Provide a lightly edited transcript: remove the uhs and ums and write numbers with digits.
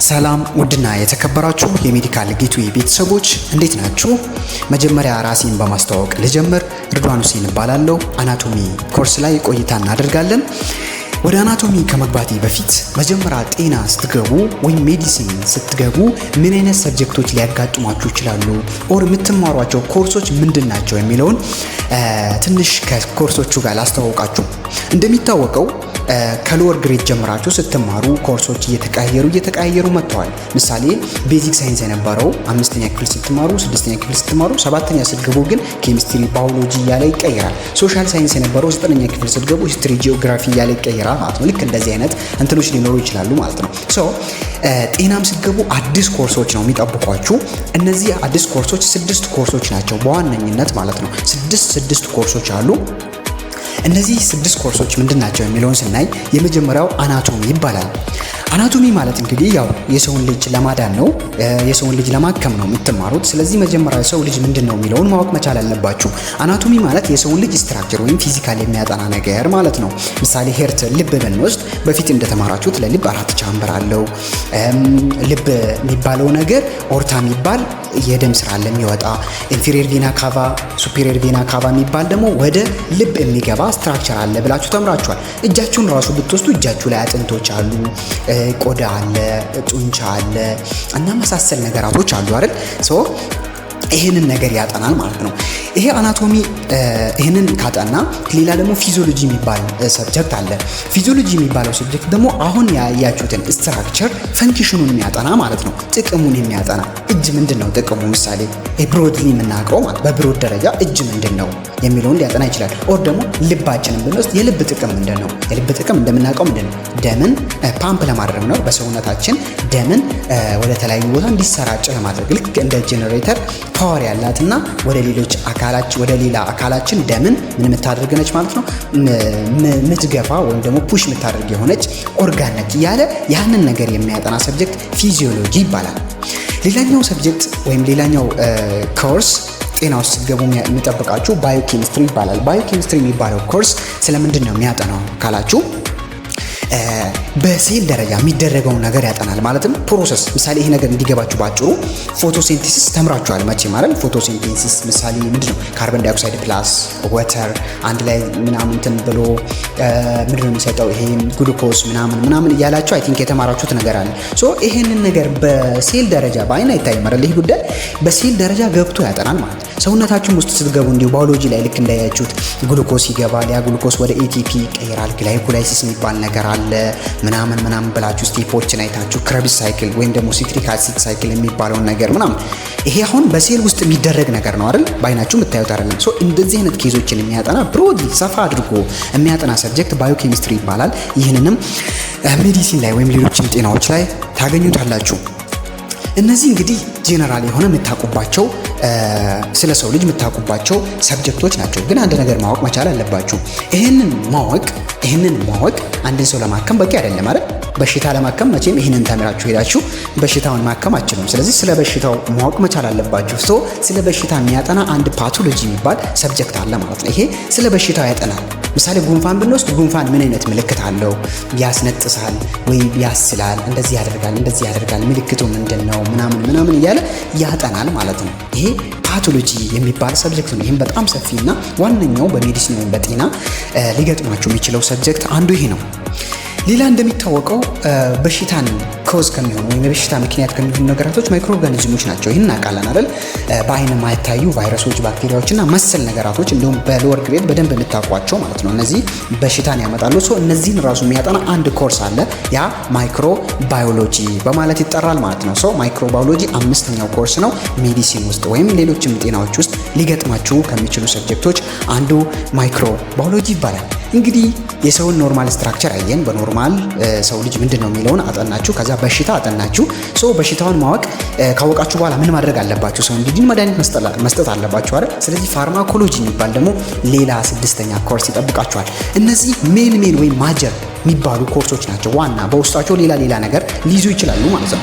ሰላም ውድና የተከበራችሁ የሜዲካል ጌትዌይ ቤተሰቦች እንዴት ናችሁ? መጀመሪያ ራሴን በማስተዋወቅ ልጀምር። ርድዋን ሁሴን እባላለሁ። አናቶሚ ኮርስ ላይ ቆይታ እናደርጋለን። ወደ አናቶሚ ከመግባቴ በፊት መጀመሪያ ጤና ስትገቡ ወይም ሜዲሲን ስትገቡ ምን አይነት ሰብጀክቶች ሊያጋጥሟችሁ ይችላሉ ኦር የምትማሯቸው ኮርሶች ምንድን ናቸው የሚለውን ትንሽ ከኮርሶቹ ጋር ላስተዋውቃችሁ። እንደሚታወቀው ከሎወር ግሬድ ጀምራችሁ ስትማሩ ኮርሶች እየተቀያየሩ መጥተዋል። ምሳሌ ቤዚክ ሳይንስ የነበረው 5ኛ ክፍል ስትማሩ፣ 6ኛ ክፍል ስትማሩ፣ 7ኛ ስትገቡ ግን ኬሚስትሪ፣ ባዮሎጂ እያለ ይቀየራል። ሶሻል ሳይንስ የነበረው 9ኛ ክፍል ስትገቡ ሂስትሪ፣ ጂኦግራፊ እያለ ይቀየራል ማለት ነው። ልክ እንደዚህ አይነት እንትኖች ሊኖሩ ይችላሉ ማለት ነው። ጤናም ስትገቡ አዲስ ኮርሶች ነው የሚጠብቋችሁ። እነዚህ አዲስ ኮርሶች 6 ኮርሶች ናቸው በዋነኝነት ማለት ነው። ስድስት ኮርሶች አሉ። እነዚህ 6 ኮርሶች ምንድን ናቸው የሚለውን ስናይ የመጀመሪያው አናቶሚ ይባላል። አናቶሚ ማለት እንግዲህ ያው የሰውን ልጅ ለማዳን ነው፣ የሰውን ልጅ ለማከም ነው የምትማሩት። ስለዚህ መጀመሪያ የሰው ልጅ ምንድን ነው የሚለውን ማወቅ መቻል አለባችሁ። አናቶሚ ማለት የሰውን ልጅ ስትራክቸር ወይም ፊዚካል የሚያጠና ነገር ማለት ነው። ምሳሌ ሄርት ልብ ብንወስድ በፊት እንደተማራችሁት ለልብ 4 ቻምበር አለው። ልብ የሚባለው ነገር ኦርታ የሚባል የደም ስራ ለሚወጣ፣ ኢንፌሪየር ቬና ካቫ፣ ሱፔሪየር ቬና ካቫ የሚባል ደግሞ ወደ ልብ የሚገባ ስትራክቸር አለ ብላችሁ ተምራችኋል። እጃችሁን ራሱ ብትወስዱ እጃችሁ ላይ አጥንቶች አሉ፣ ቆዳ አለ፣ ጡንቻ አለ እና መሳሰል ነገራቶች አሉ አይደል? ይሄንን ነገር ያጠናል ማለት ነው። ይሄ አናቶሚ ይሄንን ካጠና ሌላ ደግሞ ፊዚዮሎጂ የሚባል ሰብጀክት አለ። ፊዚዮሎጂ የሚባለው ሰብጀክት ደግሞ አሁን ያያችሁትን ስትራክቸር ፈንክሽኑን የሚያጠና ማለት ነው። ጥቅሙን የሚያጠና እጅ ምንድነው ጥቅሙ፣ ምሳሌ ብሮድሊ የምናውቀው ማለት በብሮድ ደረጃ እጅ ምንድነው የሚለውን ሊያጠና ይችላል። ኦር ደግሞ ልባችንን ብንወስድ የልብ ጥቅም ምንድነው? የልብ ጥቅም እንደምናውቀው ምንድነው? ደምን ፓምፕ ለማድረግ ነው። በሰውነታችን ደምን ወደ ተለያዩ ቦታ እንዲሰራጭ ለማድረግ ልክ እንደ ጄኔሬተር ፓወር ያላትና ወደ ሌላ አካላችን ደምን ምን የምታደርግ ነች ማለት ነው፣ ምትገፋ ወይም ደግሞ ፑሽ የምታደርግ የሆነች ኦርጋን ነች እያለ ያንን ነገር የሚያጠና ሰብጀክት ፊዚዮሎጂ ይባላል። ሌላኛው ሰብጀክት ወይም ሌላኛው ኮርስ ጤና ውስጥ ስትገቡ የሚጠብቃችሁ ባዮኬሚስትሪ ይባላል። ባዮኬሚስትሪ የሚባለው ኮርስ ስለምንድን ነው የሚያጠናው ካላችሁ በሴል ደረጃ የሚደረገውን ነገር ያጠናል። ማለትም ፕሮሰስ፣ ምሳሌ ይሄ ነገር እንዲገባችሁ ባጭሩ ፎቶሲንቴሲስ ተምራችኋል መቼም አይደል? ፎቶሲንቴሲስ ምሳሌ ምንድነው? ካርቦን ዳይኦክሳይድ ፕላስ ወተር አንድ ላይ ምናምን እንትን ብሎ ምንድነው የሚሰጠው? ይሄን ግሉኮስ ምናምን እያላችሁ አይ ቲንክ የተማራችሁት ነገር አለ። ይሄንን ነገር በሴል ደረጃ በአይን አይታይም አይደል? ይሄ ጉዳይ በሴል ደረጃ ገብቶ ያጠናል ማለት ነው። ሰውነታችን ውስጥ ስትገቡ እንዲሁ ባዮሎጂ ላይ ልክ እንዳያችሁት ግሉኮስ ይገባል። ያ ግሉኮስ ወደ ኤቲፒ ይቀየራል። ግላይኮላይሲስ የሚባል ነገር አለ ምናምን ብላችሁ ስቴፖችን አይታችሁ ክረቢስ ሳይክል ወይም ደግሞ ሲትሪክ አሲድ ሳይክል የሚባለውን ነገር ምናምን ይሄ አሁን በሴል ውስጥ የሚደረግ ነገር ነው አይደል? ባይናችሁ የምታዩት አይደለም። እንደዚህ አይነት ኬዞችን የሚያጠና ብሮድሊ ሰፋ አድርጎ የሚያጠና ሰብጀክት ባዮኬሚስትሪ ይባላል። ይህንንም ሜዲሲን ላይ ወይም ሌሎችም ጤናዎች ላይ ታገኙታላችሁ። እነዚህ እንግዲህ ጄነራል የሆነ የምታውቁባቸው ስለ ሰው ልጅ የምታውቁባቸው ሰብጀክቶች ናቸው። ግን አንድ ነገር ማወቅ መቻል አለባችሁ። ይህንን ማወቅ አንድን ሰው ለማከም በቂ አይደለም አይደል? በሽታ ለማከም መቼም ይህንን ተምራችሁ ሄዳችሁ በሽታውን ማከም አትችሉም። ስለዚህ ስለ በሽታው ማወቅ መቻል አለባችሁ። ስለ በሽታ የሚያጠና አንድ ፓቶሎጂ የሚባል ሰብጀክት አለ ማለት ነው። ይሄ ስለ በሽታው ያጠናል። ምሳሌ ጉንፋን ብንወስድ ጉንፋን ምን አይነት ምልክት አለው? ያስነጥሳል ወይ ያስላል፣ እንደዚህ ያደርጋል፣ ምልክቱ ምንድነው ምናምን እያለ ያጠናል ማለት ነው። ይሄ ፓቶሎጂ የሚባል ሰብጀክት ነው። ይህም በጣም ሰፊና ዋነኛው በሜዲሲን ወይም በጤና ሊገጥማችሁ የሚችለው ሰብጀክት አንዱ ይሄ ነው። ሌላ እንደሚታወቀው በሽታን ኮዝ ከሚሆኑ ወይም የበሽታ ምክንያት ከሚሆኑ ነገራቶች ማይክሮ ኦርጋኒዝሞች ናቸው። ይህን እናውቃለን አይደል? በአይን የማይታዩ ቫይረሶች፣ ባክቴሪያዎችና መሰል ነገራቶች እንዲሁም በሎወር ግሬድ በደንብ የምታውቋቸው ማለት ነው። እነዚህ በሽታን ያመጣሉ። እነዚህን ራሱ የሚያጠና አንድ ኮርስ አለ። ያ ማይክሮ ባዮሎጂ በማለት ይጠራል ማለት ነው። ማይክሮ ባዮሎጂ 5ኛው ኮርስ ነው። ሜዲሲን ውስጥ ወይም ሌሎችም ጤናዎች ውስጥ ሊገጥማችሁ ከሚችሉ ሰብጀክቶች አንዱ ማይክሮ ባዮሎጂ ይባላል። እንግዲህ የሰውን ኖርማል ስትራክቸር አየን። በኖርማል ሰው ልጅ ምንድን ነው የሚለውን አጠናችሁ። ከዛ በሽታ አጠናችሁ። በሽታውን ማወቅ ካወቃችሁ በኋላ ምን ማድረግ አለባችሁ? ሰው እንዲድን መድኃኒት መስጠት አለባችሁ አይደል? ስለዚህ ፋርማኮሎጂ የሚባል ደግሞ ሌላ 6ኛ ኮርስ ይጠብቃችኋል። እነዚህ ሜን ወይም ማጀር የሚባሉ ኮርሶች ናቸው። ዋና በውስጣቸው ሌላ ነገር ሊይዙ ይችላሉ ማለት ነው።